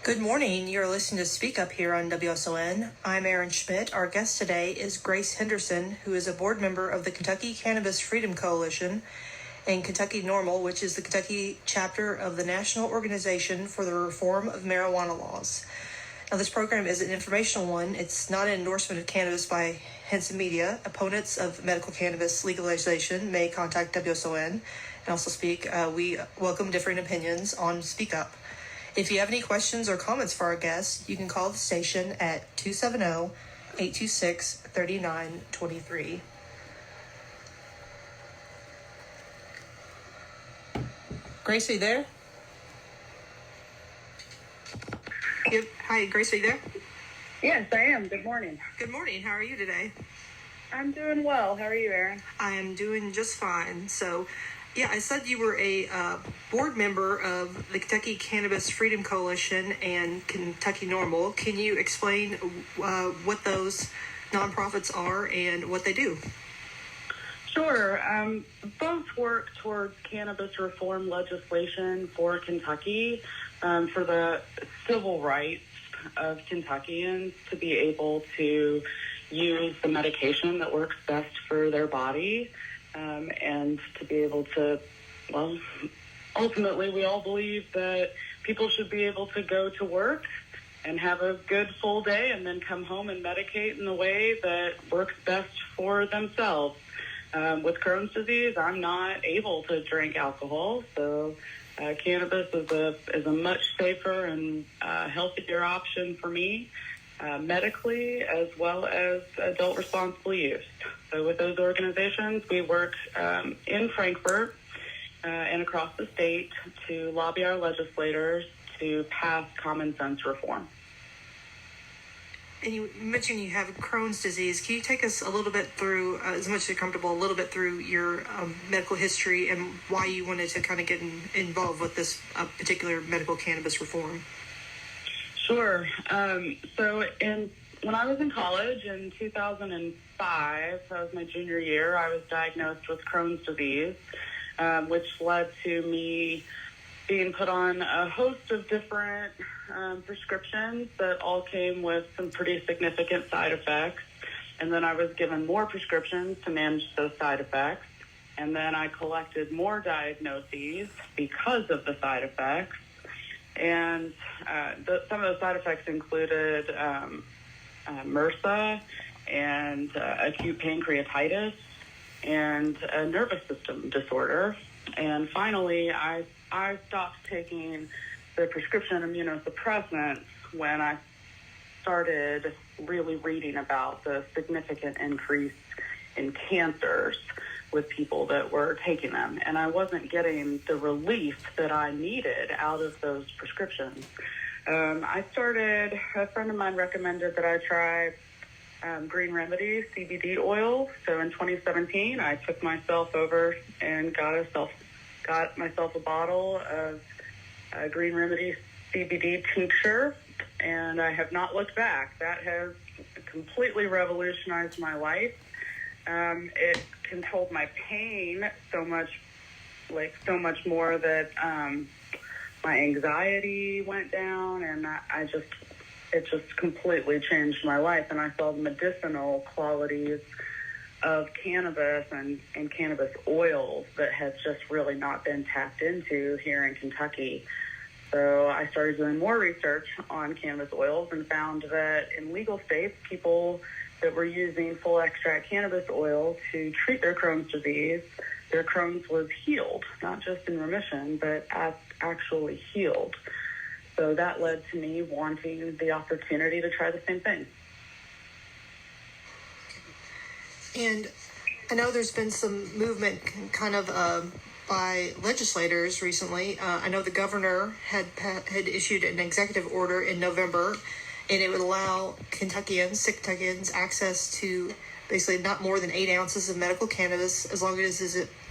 Good morning. You're listening to Speak Up here on WSON. I'm Erin Schmidt. Our guest today is Grace Henderson, who is a board member of the Kentucky Cannabis Freedom Coalition and Kentucky NORML, which is the Kentucky chapter of the National Organization for the Reform of Marijuana Laws. Now, this program is an informational one. It's not an endorsement of cannabis by Henson Media. Opponents of medical cannabis legalization may contact WSON and also speak. We welcome differing opinions on Speak Up. If you have any questions or comments for our guests, you can call the station at 270-826-3923. Grace, are you there? Yep. Hi, Grace, are you there? Yes, I am. Good morning. Good morning. How are you today? I'm doing well. How are you, Erin? I am doing just fine. So, yeah, I said you were a board member of the Kentucky Cannabis Freedom Coalition and Kentucky NORML. Can you explain what those nonprofits are and what they do? Sure. Both work towards cannabis reform legislation for Kentucky, for the civil rights of Kentuckians to be able to use the medication that works best for their body. And to be able to, well, ultimately we all believe that people should be able to go to work and have a good full day and then come home and medicate in the way that works best for themselves. With Crohn's disease, I'm not able to drink alcohol, so cannabis is a much safer and healthier option for me. Medically as well as adult responsible use. So with those organizations, we work in Frankfort and across the state to lobby our legislators to pass common sense reform. And you mentioned you have Crohn's disease. Can you take us a little bit through, as much as you're comfortable, a little bit through your medical history and why you wanted to kind of get involved with this particular medical cannabis reform? Sure. When I was in college in 2005, that was my junior year, I was diagnosed with Crohn's disease, which led to me being put on a host of different prescriptions that all came with some pretty significant side effects. And then I was given more prescriptions to manage those side effects. And then I collected more diagnoses because of the side effects. And some of the side effects included MRSA and acute pancreatitis and a nervous system disorder. And finally, I stopped taking the prescription immunosuppressants when I started really reading about the significant increase in cancers with people that were taking them. And I wasn't getting the relief that I needed out of those prescriptions. A friend of mine recommended that I try Green Remedy CBD oil. So in 2017, I took myself over and got myself a bottle of Green Remedy CBD tincture, and I have not looked back. That has completely revolutionized my life. It controlled my pain so much more that my anxiety went down, and it just completely changed my life. And I saw the medicinal qualities of cannabis and cannabis oils that have just really not been tapped into here in Kentucky. So I started doing more research on cannabis oils and found that in legal states, people that were using full extract cannabis oil to treat their Crohn's disease, their Crohn's was healed, not just in remission, but actually healed. So that led to me wanting the opportunity to try the same thing. And I know there's been some movement kind of by legislators recently. I know the governor had issued an executive order in November, and it would allow sick Kentuckians access to basically not more than 8 ounces of medical cannabis as long as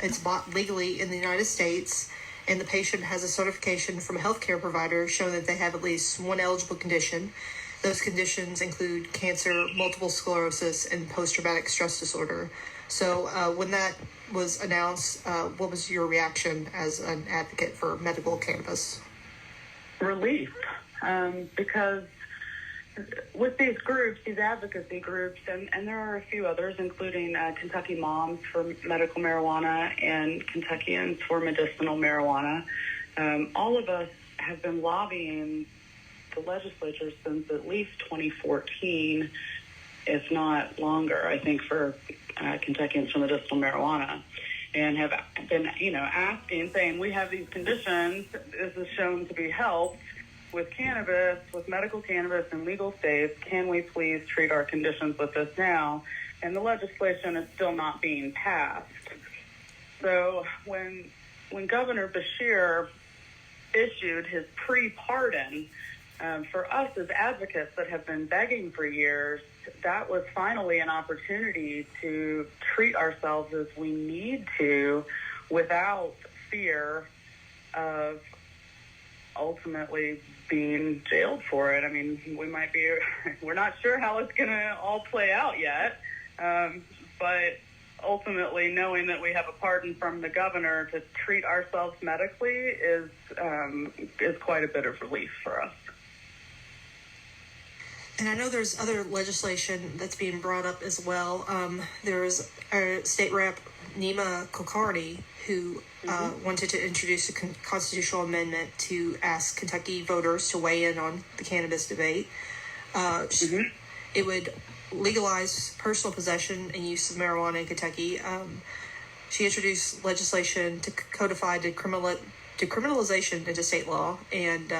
it's bought legally in the United States, and the patient has a certification from a healthcare provider showing that they have at least one eligible condition. Those conditions include cancer, multiple sclerosis, and post-traumatic stress disorder. So when that was announced, what was your reaction as an advocate for medical cannabis? Relief. because with these groups, these advocacy groups, and there are a few others, including Kentucky Moms for Medical Marijuana and Kentuckians for Medicinal Marijuana, all of us have been lobbying the legislature since at least 2014, if not longer, I think, for Kentuckians for Medicinal Marijuana, and have been, asking, saying, we have these conditions, this is shown to be helped with cannabis, with medical cannabis in legal states. Can we please treat our conditions with this now? And the legislation is still not being passed. So when Governor Beshear issued his pre-pardon, for us as advocates that have been begging for years, that was finally an opportunity to treat ourselves as we need to without fear of ultimately being jailed for it. I mean, we're not sure how it's going to all play out yet, but ultimately knowing that we have a pardon from the governor to treat ourselves medically is quite a bit of relief for us. And I know there's other legislation that's being brought up as well. There's a state rep, Nima Kulkarni, who wanted to introduce a constitutional amendment to ask Kentucky voters to weigh in on the cannabis debate. It would legalize personal possession and use of marijuana in Kentucky. She introduced legislation to codify decriminalization into state law, and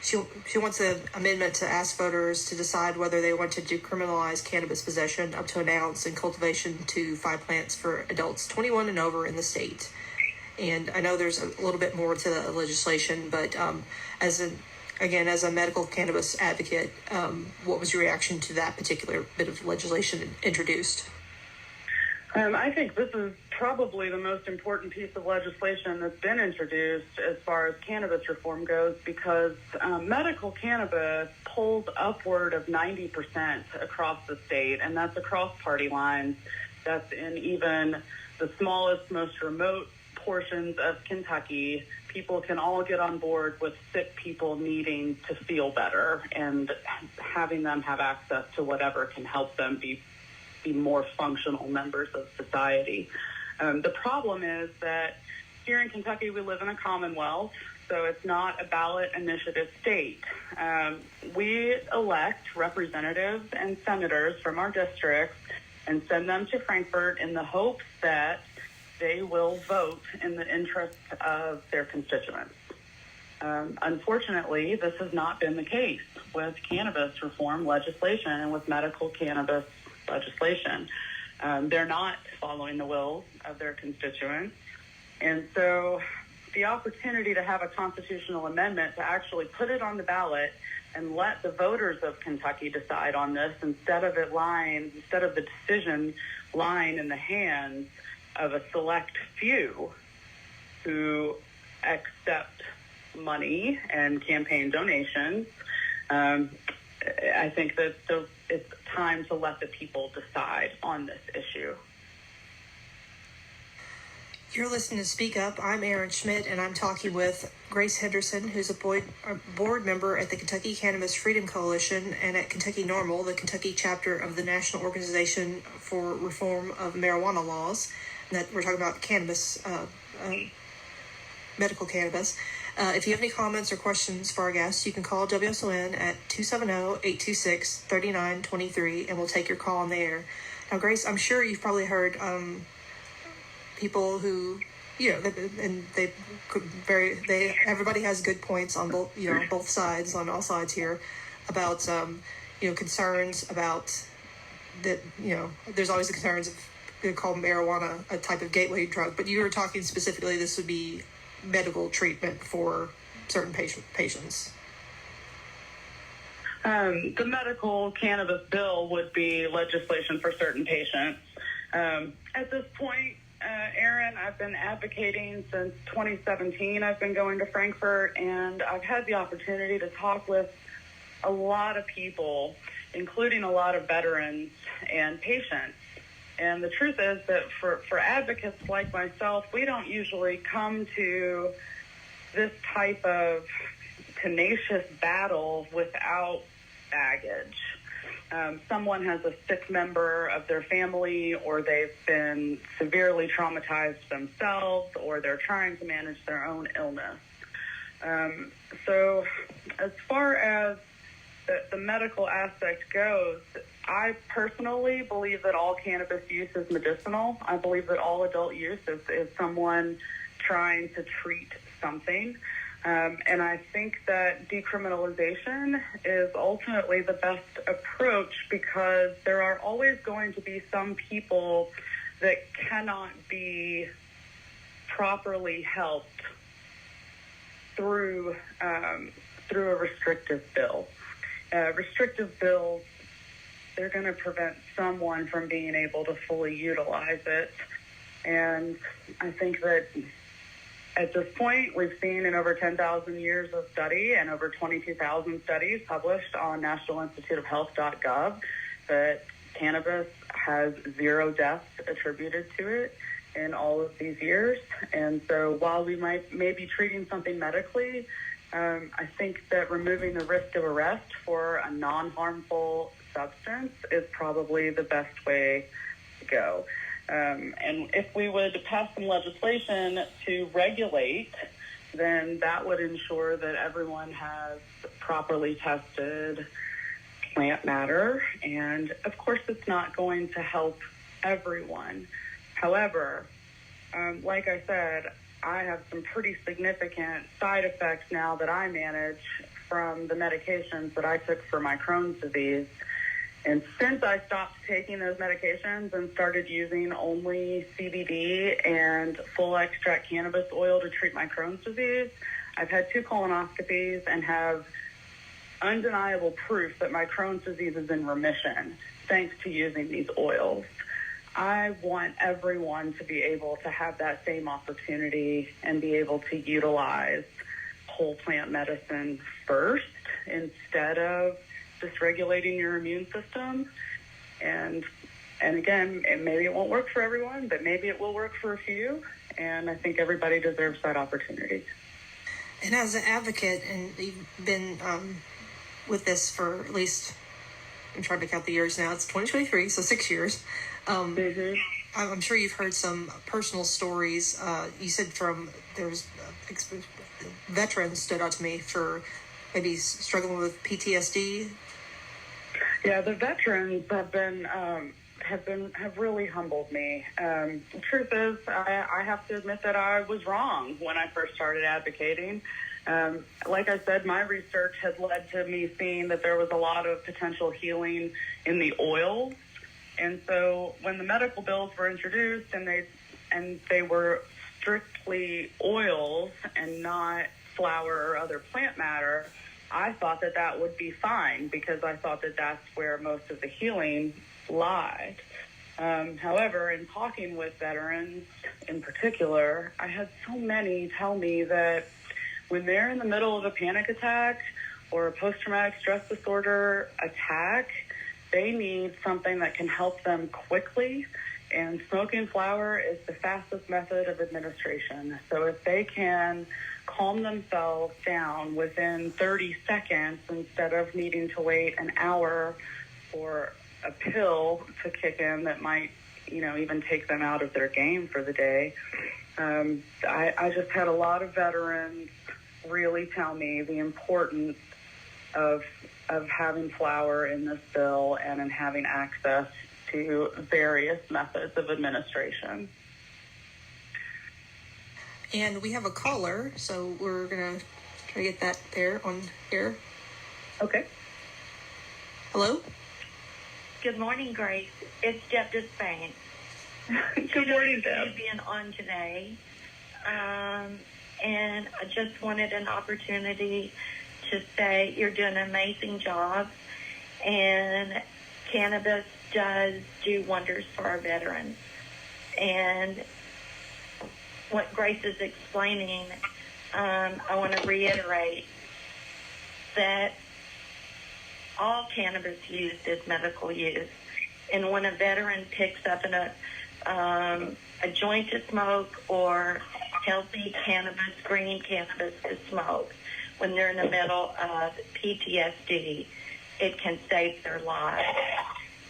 she wants an amendment to ask voters to decide whether they want to decriminalize cannabis possession up to an ounce and cultivation to 5 plants for adults 21 and over in the state. And I know there's a little bit more to the legislation, but as a medical cannabis advocate, what was your reaction to that particular bit of legislation introduced? I think this is probably the most important piece of legislation that's been introduced as far as cannabis reform goes, because medical cannabis pulls upward of 90% across the state, and that's across party lines. That's in even the smallest, most remote portions of Kentucky. People can all get on board with sick people needing to feel better and having them have access to whatever can help them be more functional members of society. The problem is that here in Kentucky, we live in a commonwealth, so it's not a ballot initiative state. We elect representatives and senators from our districts and send them to Frankfort in the hopes that they will vote in the interest of their constituents. Unfortunately, this has not been the case with cannabis reform legislation and with medical cannabis legislation. They're not following the will of their constituents. And so the opportunity to have a constitutional amendment to actually put it on the ballot and let the voters of Kentucky decide on this instead of the decision lying in the hands of a select few who accept money and campaign donations, I think that it's time to let the people decide on this issue. You're listening to Speak Up. I'm Erin Schmidt, and I'm talking with Grace Henderson, who's a board member at the Kentucky Cannabis Freedom Coalition and at Kentucky NORML, the Kentucky chapter of the National Organization for Reform of Marijuana Laws. And that we're talking about cannabis, medical cannabis. If you have any comments or questions for our guests, you can call WSON at 270-826-3923, and we'll take your call on the air. Now, Grace, I'm sure you've probably heard people who, and everybody has good points on both, both sides, on all sides here, about, concerns about that, there's always the concerns of, they call marijuana a type of gateway drug, but you were talking specifically, this would be medical treatment for certain patients. The medical cannabis bill would be legislation for certain patients. At this point, Erin, I've been advocating since 2017. I've been going to Frankfort, and I've had the opportunity to talk with a lot of people, including a lot of veterans and patients. And the truth is that for advocates like myself, we don't usually come to this type of tenacious battle without baggage. Someone has a sick member of their family, or they've been severely traumatized themselves, or they're trying to manage their own illness. So as far as the medical aspect goes, I personally believe that all cannabis use is medicinal. I believe that all adult use is someone trying to treat something. And I think that decriminalization is ultimately the best approach, because there are always going to be some people that cannot be properly helped through a restrictive bill. Restrictive bills, they're going to prevent someone from being able to fully utilize it. And I think that at this point, we've seen in over 10,000 years of study and over 22,000 studies published on nationalinstituteofhealth.gov that cannabis has 0 deaths attributed to it in all of these years. And so while we may be treating something medically, I think that removing the risk of arrest for a non-harmful substance is probably the best way to go. And if we would pass some legislation to regulate, then that would ensure that everyone has properly tested plant matter. And of course, it's not going to help everyone. However, like I said, I have some pretty significant side effects now that I manage from the medications that I took for my Crohn's disease. And since I stopped taking those medications and started using only CBD and full extract cannabis oil to treat my Crohn's disease, I've had 2 colonoscopies and have undeniable proof that my Crohn's disease is in remission thanks to using these oils. I want everyone to be able to have that same opportunity and be able to utilize whole plant medicine first instead of dysregulating your immune system. And again, maybe it won't work for everyone, but maybe it will work for a few. And I think everybody deserves that opportunity. And as an advocate, and you've been with this for at least, I'm trying to count the years now, it's 2023, so 6 years. I'm sure you've heard some personal stories. You said there's veterans stood out to me for maybe struggling with PTSD. Yeah, the veterans have really humbled me. The truth is, I have to admit that I was wrong when I first started advocating. Like I said, my research has led to me seeing that there was a lot of potential healing in the oils. And so when the medical bills were introduced and they were strictly oils and not flower or other plant matter, I thought that would be fine, because I thought that that's where most of the healing lied. However, in talking with veterans in particular, I had so many tell me that when they're in the middle of a panic attack or a post-traumatic stress disorder attack, they need something that can help them quickly, and smoking flower is the fastest method of administration. So if they can calm themselves down within 30 seconds instead of needing to wait an hour for a pill to kick in that might, even take them out of their game for the day. I just had a lot of veterans really tell me the importance of having flower in this bill and in having access to various methods of administration. And we have a caller, so we're going to try to get that there on air. Okay. Hello? Good morning, Grace. It's Deb Despain. Good morning, Deb. Being on today. And I just wanted an opportunity to say you're doing an amazing job, and cannabis does do wonders for our veterans. And what Grace is explaining, I want to reiterate that all cannabis use is medical use. And when a veteran picks up a joint to smoke or healthy cannabis, green cannabis to smoke, when they're in the middle of PTSD, it can save their lives.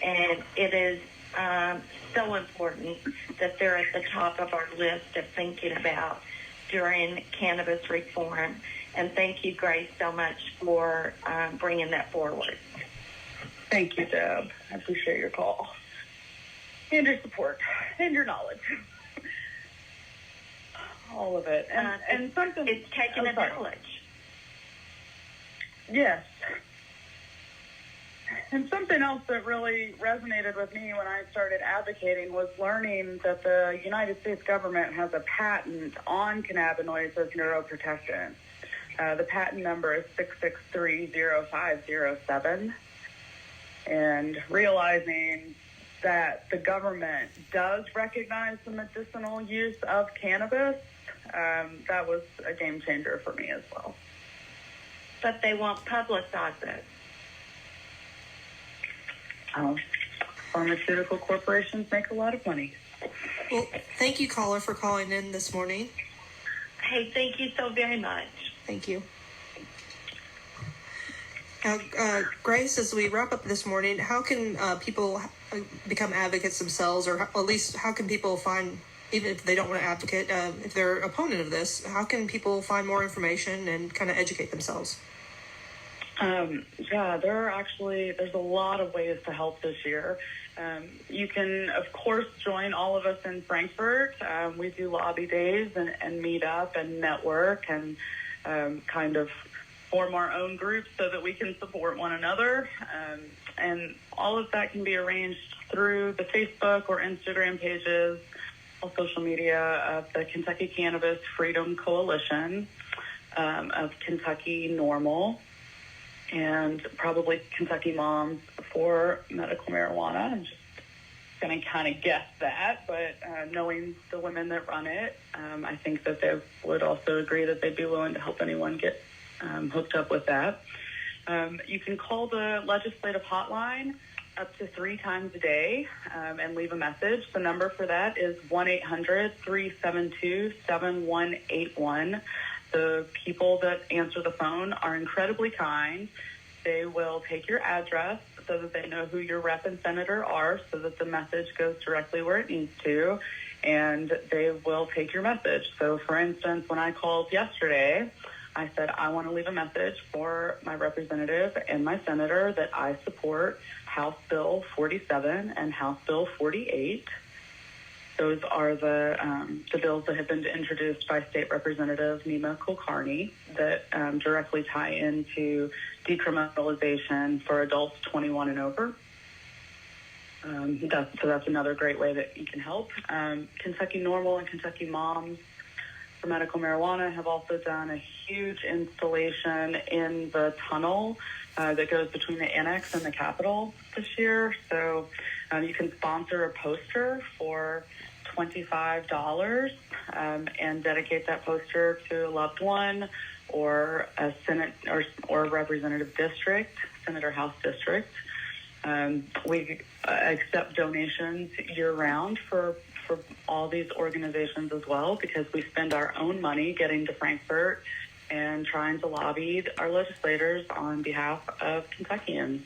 And it is so important that they're at the top of our list of thinking about during cannabis reform. And thank you, Grace, so much for bringing that forward. Thank you, Deb. I appreciate your call and your support and your knowledge. All of it. And something... It's taken a village. Yes. And something else that really resonated with me when I started advocating was learning that the United States government has a patent on cannabinoids as neuroprotection. The patent number is 6630507. And realizing that the government does recognize the medicinal use of cannabis, that was a game changer for me as well. But they won't publicize it. Pharmaceutical corporations make a lot of money. Well, thank you, caller, for calling in this morning. Hey, thank you so very much. Thank you. Now, Grace, as we wrap up this morning, how can people become advocates themselves, or at least how can people find, even if they don't want to advocate, if they're opponent of this, how can people find more information and kind of educate themselves? There's a lot of ways to help this year. You can, of course, join all of us in Frankfurt. We do lobby days and meet up and network and kind of form our own groups so that we can support one another. And all of that can be arranged through the Facebook or Instagram pages, all social media of the Kentucky Cannabis Freedom Coalition, of Kentucky Normal, and probably Kentucky Moms for Medical Marijuana. I'm just going to kind of guess that, but knowing the women that run it, I think that they would also agree that they'd be willing to help anyone get hooked up with that. You can call the legislative hotline up to 3 times a day and leave a message. The number for that is 1-800-372-7181. The people that answer the phone are incredibly kind. They will take your address so that they know who your rep and senator are, so that the message goes directly where it needs to, and they will take your message. So, for instance, when I called yesterday, I said, I want to leave a message for my representative and my senator that I support House Bill 47 and House Bill 48. Those are the bills that have been introduced by State Representative Nima Kulkarni that directly tie into decriminalization for adults 21 and over. So that's another great way that you can help. Kentucky Normal and Kentucky Moms for Medical Marijuana have also done a huge installation in the tunnel that goes between the Annex and the Capitol this year. So you can sponsor a poster for $25 and dedicate that poster to a loved one or a Senate or a representative district, Senator House district. We accept donations year-round for all these organizations as well, because we spend our own money getting to Frankfurt and trying to lobby our legislators on behalf of Kentuckians.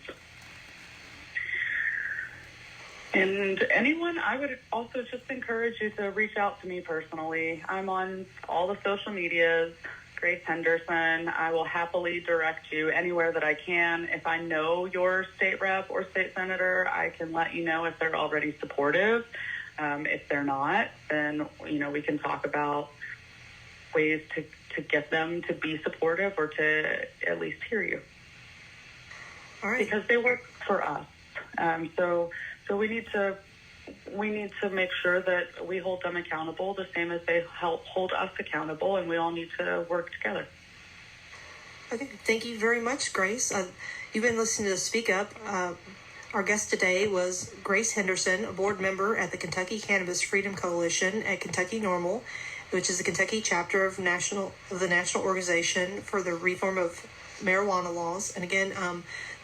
And anyone, I would also just encourage you to reach out to me personally. I'm on all the social medias, Grace Henderson. I will happily direct you anywhere that I can. If I know your state rep or state senator, I can let you know if they're already supportive. If they're not, then, we can talk about ways to get them to be supportive or to at least hear you. All right. Because they work for us. So we need to make sure that we hold them accountable the same as they help hold us accountable, and we all need to work together. Okay, thank you very much, Grace. You've been listening to Speak Up. Our guest today was Grace Henderson, a board member at the Kentucky Cannabis Freedom Coalition at Kentucky Normal, which is the Kentucky chapter of the National Organization for the Reform of marijuana laws. And again,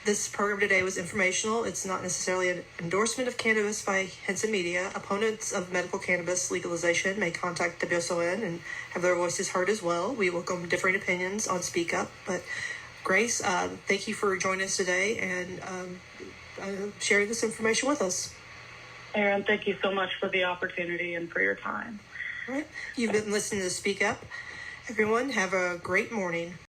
this program today was informational. It's not necessarily an endorsement of cannabis by Henson Media. Opponents of medical cannabis legalization may contact WSON and have their voices heard as well. We welcome differing opinions on Speak Up. But Grace, thank you for joining us today and sharing this information with us. And thank you so much for the opportunity and for your time. All right. You've been listening to Speak Up. Everyone, have a great morning.